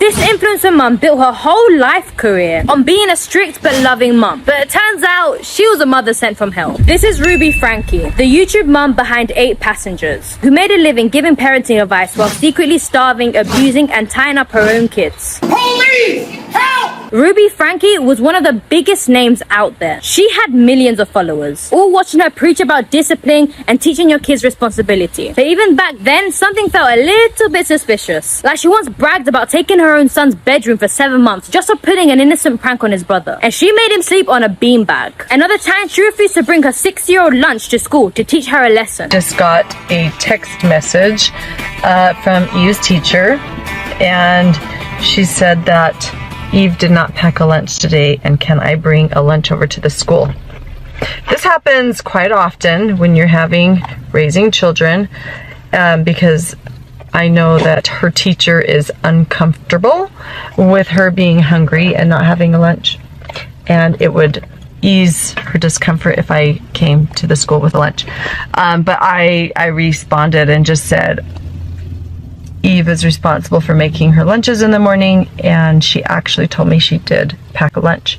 This influencer mum built her whole life career on being a strict but loving mum. But it turns out she was a mother sent from hell. This is Ruby Frankie, the YouTube mum behind 8 Passengers, who made a living giving parenting advice while secretly starving, abusing, and tying up her own kids. Police! Help! Ruby Frankie was one of the biggest names out there. She had millions of followers, all watching her preach about discipline and teaching your kids responsibility. But even back then, something felt a little bit suspicious. Like she once bragged about taking her own son's bedroom for 7 months just for putting an innocent prank on his brother. And she made him sleep on a beanbag. Another time, she refused to bring her 6-year-old lunch to school to teach her a lesson. Just got a text message from Eve's teacher, and she said that Eve did not pack a lunch today, and can I bring a lunch over to the school? This happens quite often when you're raising children, because I know that her teacher is uncomfortable with her being hungry and not having a lunch, and it would ease her discomfort if I came to the school with a lunch. But I responded and just said, Eve is responsible for making her lunches in the morning, and she actually told me she did pack a lunch.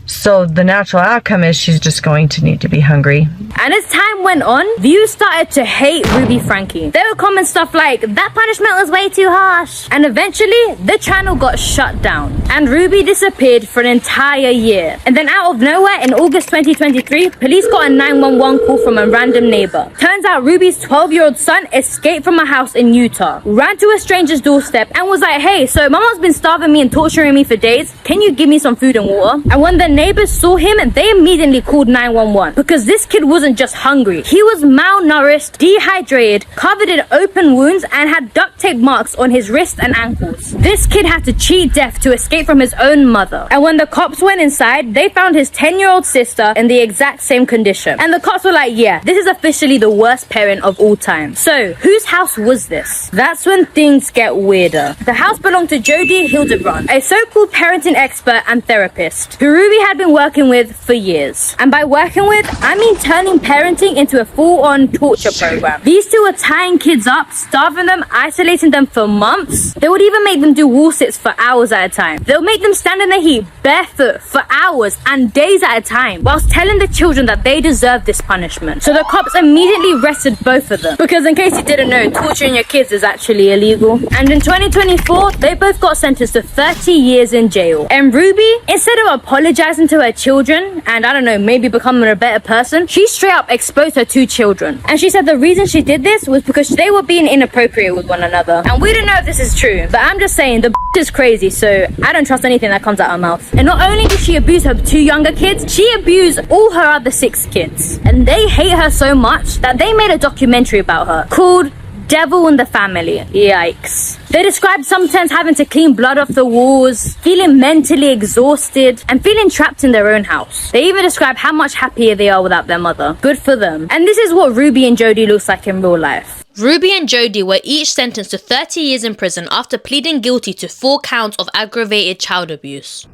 So the natural outcome is she's just going to need to be hungry. And as time went on, views started to hate Ruby Frankie. They would comment stuff like, that punishment was way too harsh. And eventually, the channel got shut down. And Ruby disappeared for an entire year. And then out of nowhere, in August 2023, police got a 911 call from a random neighbor. Turns out Ruby's 12-year-old son escaped from a house in Utah, ran to a stranger's doorstep, and was like, hey, so my mom's been starving me and torturing me for days. Can you give me some food and water? And when the neighbors saw him, they immediately called 911 because this kid wasn't just hungry. He was malnourished, dehydrated, covered in open wounds, and had duct tape marks on his wrists and ankles. This kid had to cheat death to escape from his own mother. And when the cops went inside, they found his 10-year-old sister in the exact same condition. And the cops were like, yeah, this is officially the worst parent of all time. So, whose house was this? That's when things get weirder. The house belonged to Jodi Hildebrandt, a so-called parenting expert and therapist, who Ruby had been working with for years. And by working with, I mean turning parenting into a full-on torture program. These two were tying kids up, starving them, isolating them for months. They would even make them do wall sits for hours at a time. They'll make them stand in the heat barefoot for hours and days at a time, whilst telling the children that they deserve this punishment. So the cops immediately arrested both of them, because in case you didn't know, torturing your kids is actually illegal. And in 2024, they both got sentenced to 30 years in jail. And Ruby, instead of apologizing to her children and, I don't know, maybe becoming a better person, she straight up exposed her 2 children. And she said the reason she did this was because they were being inappropriate with one another. And we don't know if this is true, but I'm just saying the is crazy, so I don't trust anything that comes out her mouth. And not only did she abuse her 2 younger kids, she abused all her other 6 kids. And they hate her so much that they made a documentary about her called Devil in the Family. Yikes. They described sometimes having to clean blood off the walls, feeling mentally exhausted, and feeling trapped in their own house. They even describe how much happier they are without their mother. Good for them. And this is what Ruby and Jodi looks like in real life. Ruby and Jodi were each sentenced to 30 years in prison after pleading guilty to 4 counts of aggravated child abuse.